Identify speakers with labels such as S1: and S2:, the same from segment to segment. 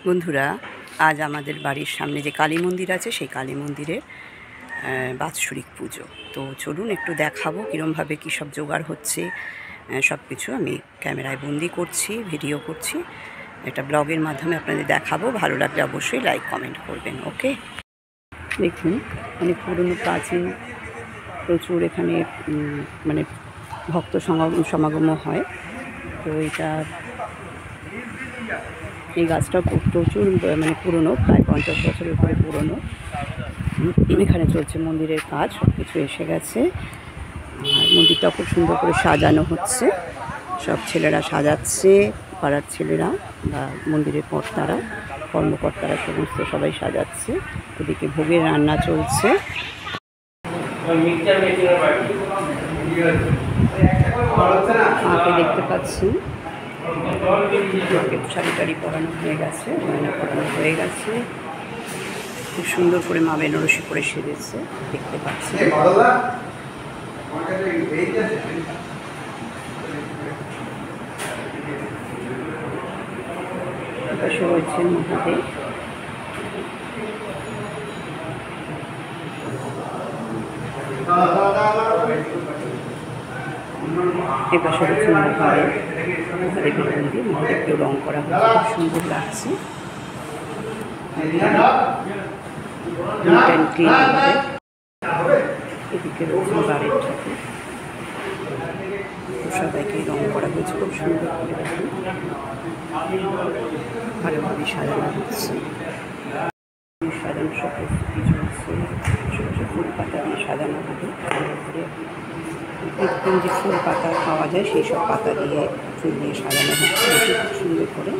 S1: বন্ধুরা, আজ আমাদের বাড়ির সামনে যে কালী মন্দির আছে সেই কালী মন্দিরের বাৎসরিক পুজো। তো চলুন একটু দেখাবো কীরমভাবে কী সব জোগাড় হচ্ছে। সব কিছু আমি ক্যামেরায় বন্দি করছি, ভিডিও করছি, এটা ব্লগের মাধ্যমে আপনাদের দেখাবো। ভালো লাগলে অবশ্যই লাইক কমেন্ট করবেন। ওকে, দেখুন অনেক পুরনো প্রাচীন, প্রচুর এখানে মানে ভক্ত সমাগমও হয়। তো এই গাছটা প্রচুর মানে পুরনো, প্রায় 50 বছরের উপরে পুরনো। এখানে চলছে মন্দিরের কাজ, সব কিছু এসে গেছে। আর মন্দিরটা খুব সুন্দর করে সাজানো হচ্ছে, সব ছেলেরা সাজাচ্ছে, পাড়ার ছেলেরা বা মন্দিরের কর্মকর্তারা সমস্ত সবাই সাজাচ্ছে। ওদিকে ভোগের রান্না চলছে। মাকে দেখতে পাচ্ছি, মাকে শাড়ি টাড়ি পরানো হয়ে গেছে, গয়না পরানো হয়ে গেছে। খুব সুন্দর করে মা বেনারসি করে সেজেছে, দেখতে পাচ্ছি। পাশে রয়েছেন মহাদেব। এপাশে রয়েছেন মহাদেব, মহাদেবের মন্দির। মহাদেবকেও রং করা হয়েছে, খুব সুন্দর লাগছে। এদিকে রয়েছেন বাড়ির ঠাকুর, সবাইকে রং করা হয়েছে খুব সুন্দর করে। দেখুন ভালোভাবে সাজানো হচ্ছে, সাজানো সব প্রস্তুতি চলছে। ফুল পাতা দিয়ে সাজানো হবে, কৃত্রিম যে ফুল পাতা পাওয়া যায় সেই সব পাতা দিয়ে ফুল দিয়ে সাজানো হচ্ছে। খুব সুন্দর করে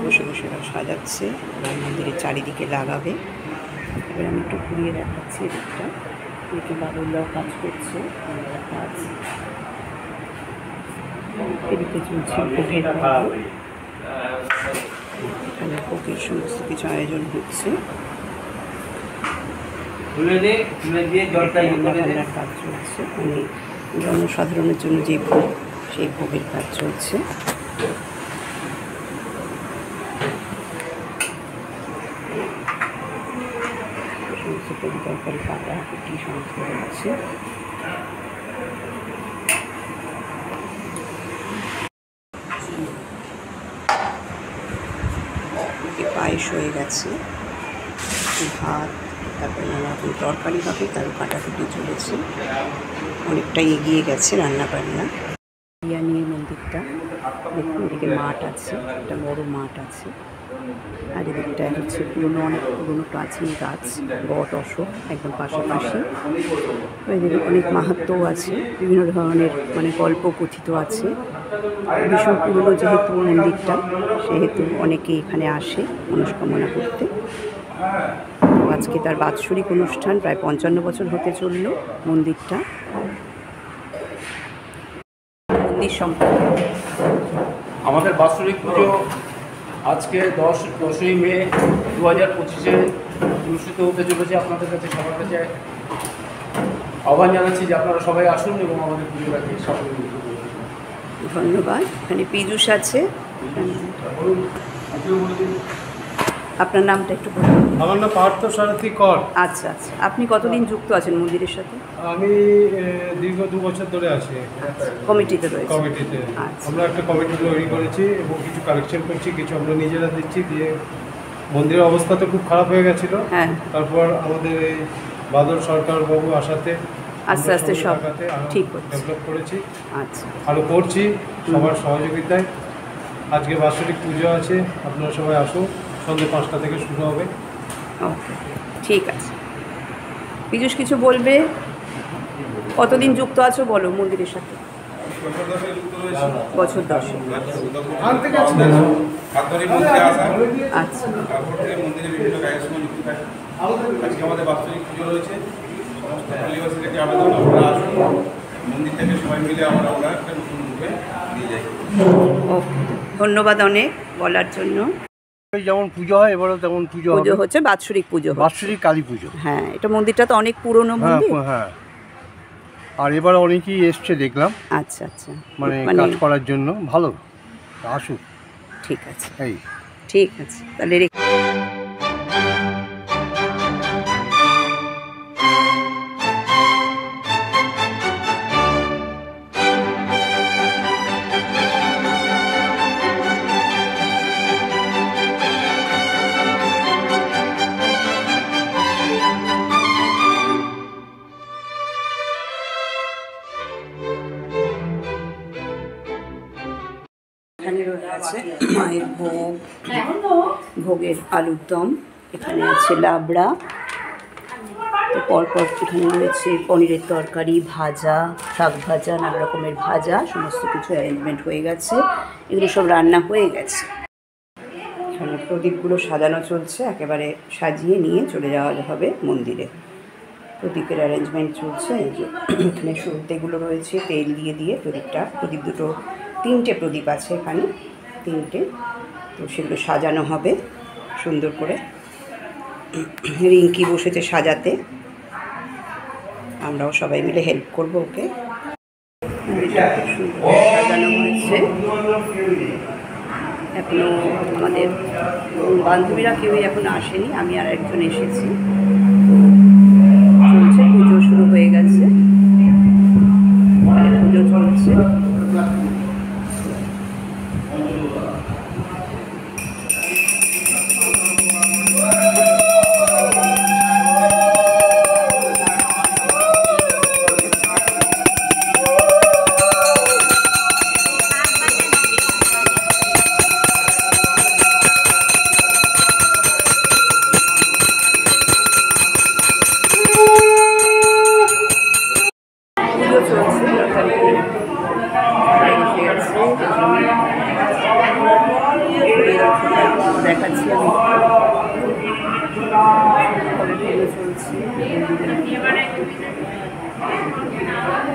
S1: বসে বসে সাজাচ্ছে, এবার মন্দিরের চারিদিকে লাগাবে। এবার আমি একটু ঘুরিয়ে দেখাচ্ছি এদিকটা। এদিকে বাবুল্লাও কাজ করছে, কাজ। এদিকে চলছে ভোগের কাজ, এখানে ভোগের সমস্ত কিছু আয়োজন হচ্ছে। রান্নাবান্নার কাজ চলছে, মানে জনসাধারণের জন্য যে ভোগ, সেই ভোগের কাজ চলছে। সমস্ত তরকারি কাটা কুটি সমস্ত হচ্ছে। পায়েস হয়ে গেছে, ভাত, তারপরে নানা রকম তরকারি হবে, তারও কাটাকুটি চলেছে। অনেকটাই এগিয়ে গেছে রান্নাবান্না। নিয়ে মন্দিরটা দেখুন, এদিকে মাঠ আছে, একটা বড় মাঠ আছে। আর এদিকটায় হচ্ছে অনেক পুরনো প্রাচীন গাছ, বট, অশোক একদম পাশাপাশি। এদিকে অনেক মাহাত্ম্যও আছে, বিভিন্ন ধরনের মানে গল্প কথিত আছে। ভীষণ পুরনো যেহেতু মন্দিরটা, সেহেতু অনেকে এখানে আসে মনস্কামনা করতে। আজকে তার বাৎসরিক অনুষ্ঠান, প্রায় 55 বছর হতে চলল মন্দিরটা। মন্দির সম্পর্কে
S2: আমাদের বাৎসরিক পুজো আজকে 10ই মে 2025-এ অনুষ্ঠিত হতে চলেছে। আপনাদের কাছে সবার কাছে আহ্বান জানাচ্ছি যে আপনারা সবাই আসুন এবং আমাদের পুজোটাকে সফল করুন।
S1: ধন্যবাদ। এখানে পীযূষ আছে, আপনার নামটা একটু বলুন।
S3: আমার নাম পার্থ সারথী কর।
S1: আচ্ছা আচ্ছা, আপনি কতদিন যুক্ত আছেন মন্দিরের সাথে?
S3: আমি দীর্ঘ 2 বছর ধরে আছি
S1: কমিটিতে রয়েছে।
S3: কমিটিতে আমরা একটা কমিটি তৈরি করেছি এবং কিছু কালেকশন করছি, কিছু আমরা নিজেরা দিচ্ছি। দিয়ে মন্দিরের অবস্থা তো খুব খারাপ হয়ে গেছিলো।
S1: হ্যাঁ,
S3: তারপর আমাদের এই বাদল সরকার বাবু আসাতে
S1: আস্তে আস্তে সব ঠিক
S3: ডেভেলপ করেছি।
S1: আচ্ছা,
S3: আরও করছি সবার সহযোগিতায়। আজকে বাৎসরিক পুজো আছে, আপনারা সবাই আসুন। সন্ধ্যে 5টা থেকে শুরু হবে।
S1: ওকে, ঠিক আছে। পীযূষ কিছু বলবে? কতদিন যুক্ত আছো বলো মন্দিরের সাথে? বছর 10। আচ্ছা,
S4: আজকে আমাদের বাৎসরিক পুজো রয়েছে। সমস্ত পরিবারের কাছে আবেদন, আপনারা আসুন, মন্দির থেকে সবাই মিলে আমরা একটা নতুন রূপে নিয়ে যাই।
S1: ওকে, ধন্যবাদ অনেক বলার জন্য।
S3: যেমন পুজো হয় এবারও তেমন পুজো
S1: হচ্ছে, বাৎসরিক পুজো,
S3: বাৎসরিক কালী পুজো।
S1: হ্যাঁ, এটা মন্দিরটা তো অনেক পুরনো মন্দির।
S3: হ্যাঁ, আর এবার অনেকেই এসছে দেখলাম।
S1: আচ্ছা আচ্ছা,
S3: মানে কাজ করার জন্য। ভালো, আসুক।
S1: ঠিক আছে,
S3: এই
S1: ঠিক আছে, তাহলে এখানে আছে মায়ের ভোগ, ভোগের আলুর দম, এখানে আছে লাবড়া, তো পরপর এখানে রয়েছে পনিরের তরকারি, ভাজা, শাক ভাজা, নানা রকমের ভাজা, সমস্ত কিছু অ্যারেঞ্জমেন্ট হয়ে গেছে। এগুলো সব রান্না হয়ে গেছে। এখানে প্রদীপগুলো সাজানো চলছে, একেবারে সাজিয়ে নিয়ে চলে যাওয়া হবে মন্দিরে। প্রদীপের অ্যারেঞ্জমেন্ট চলছে। এই যে এখানে সলতেগুলো রয়েছে, তেল দিয়ে দিয়ে প্রদীপ দুটো, 3টে প্রদীপ আছে এখানে, 3টে, তো সেগুলো সাজানো হবে সুন্দর করে। রিঙ্কি বসেছে সাজাতে, আমরাও সবাই মিলে হেল্প করবো ওকে। সাজানো হয়েছে। এখনও আমাদের বান্ধবীরা কেউই এখন আসেনি, আমি আর একজন এসেছি। চলছে, পুজো শুরু হয়ে গেছে, পুজো চলছে। দেখাচ্ছি আমি, চলছে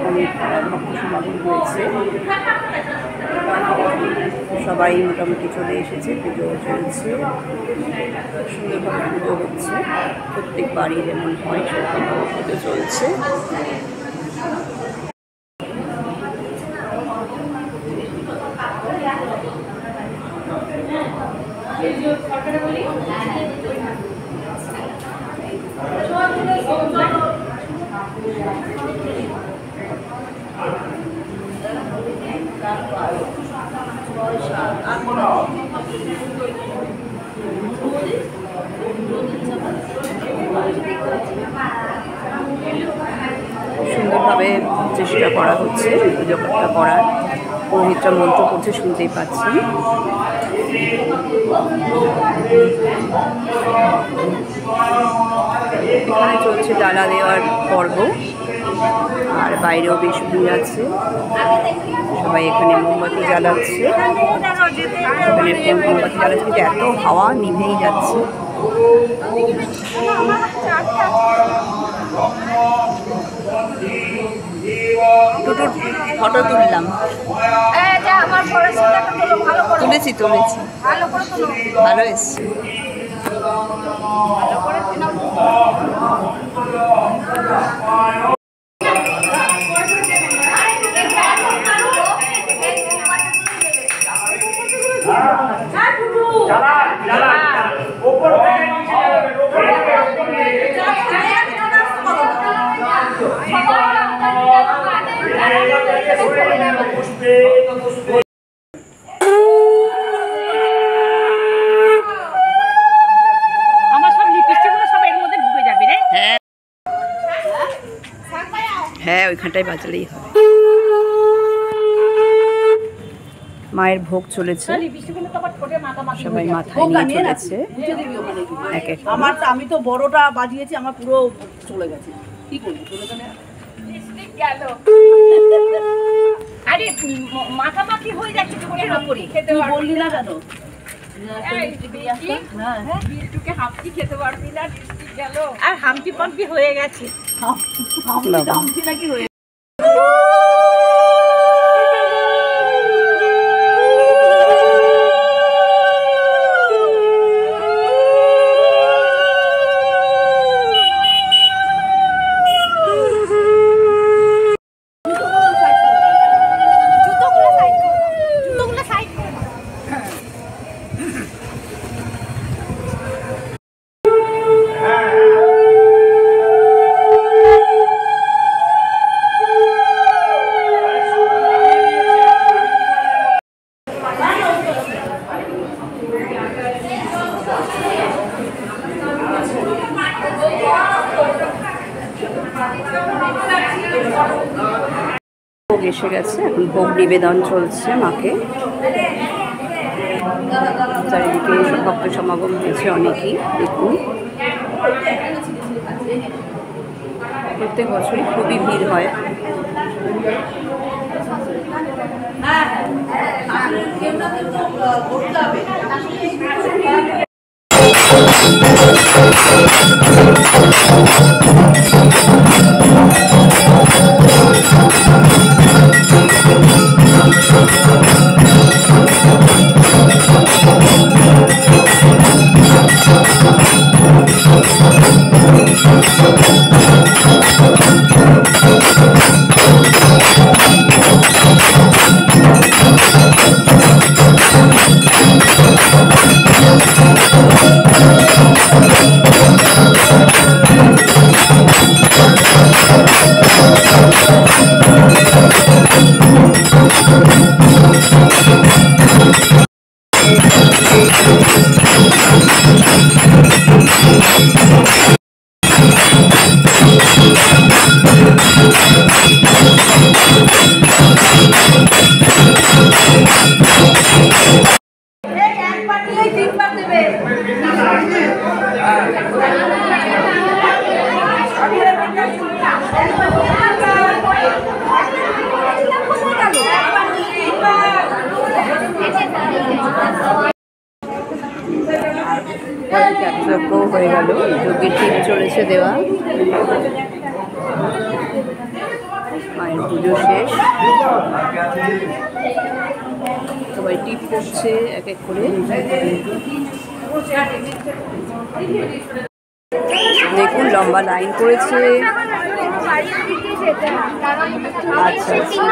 S1: অনেক ভক্ত সমাগম হয়েছে, সবাই মোটামুটি চলে এসেছে, পুজো চলছে, সুন্দরভাবে পুজো হচ্ছে, প্রত্যেক বাড়ি যেমন হয় সেরকম পুজো চলছে। সুন্দরভাবে চেষ্টা করা হচ্ছে পুজোটা করার। পুরোহিতরা মন্ত্র করছে, শুনতেই পাচ্ছেন। এখানে চলছে ডালা দেওয়ার পর্ব, আর বাইরেও বেশ ভিড় আছে, সবাই এখানে মোমবাতি জ্বালাচ্ছে। এখানে মোমবাতি জ্বালাচ্ছে, কিন্তু এত হাওয়া নিভেই যাচ্ছে। দুটো ফটো তুললাম, তুলেছি ভালো এসছে। হ্যাঁ, ওইখানটায় বাজালেই হবে। মায়ের ভোগ চলেছে, সবাই মাথায় নিয়ে চলেছে এক এক।
S5: আমি তো বড়টা বাজিয়েছি, আমার পুরো চলে গেছে, কি করবো চলে গেলে। আরে মাখামাখি হয়ে যাচ্ছে, খেতে বললি না কেন? আর হামটি পাম্পি হয়ে গেছে, হামটি নাকি হয়ে
S1: ভোগ এসে গেছে, এখন ভোগ নিবেদন চলছে মাকে। চারিদিকে ভক্ত সমাগম হয়েছে অনেকেই, দেখুন প্রত্যেক বছরই খুবই ভিড় হয়। হয়ে গেল, যজ্ঞের টিপ চলেছে দেওয়া, মায়ের পুজো শেষ, সবাই টিপ করছে এক এক করে। দেখুন লম্বা লাইন করেছে। আচ্ছা আচ্ছা,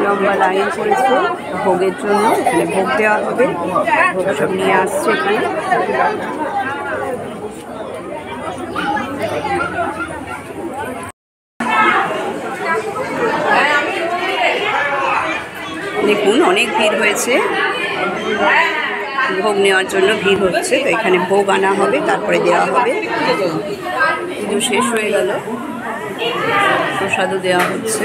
S1: লম্বা লাইন করেছে ভোগের জন্য, এখানে ভোগ দেওয়া হবে, ভোগ সব নিয়ে আসছে এখানে। দেখুন অনেক ভিড় হয়েছে, ভোগ নেওয়ার জন্য ভিড় হচ্ছে, তো এখানে ভোগ আনা হবে, তারপরে দেওয়া হবে। পুজো শেষ হয়ে গেল, প্রসাদও দেওয়া হচ্ছে।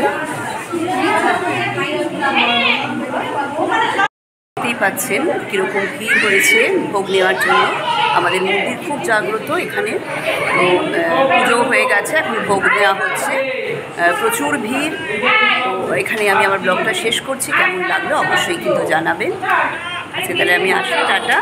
S1: দেখতেই পাচ্ছেন কীরকম ভিড় হয়েছে ভোগ নেওয়ার জন্য। আমাদের মন্দির খুব জাগ্রত এখানে, তো পুজো হয়ে গেছে, এখন ভোগ দেওয়া হচ্ছে, প্রচুর ভিড়। তো এখানে আমি আমার ব্লগটা শেষ করছি, কেমন লাগলো অবশ্যই কিন্তু জানাবেন। আজকে তাহলে আমি আসি, টাটা।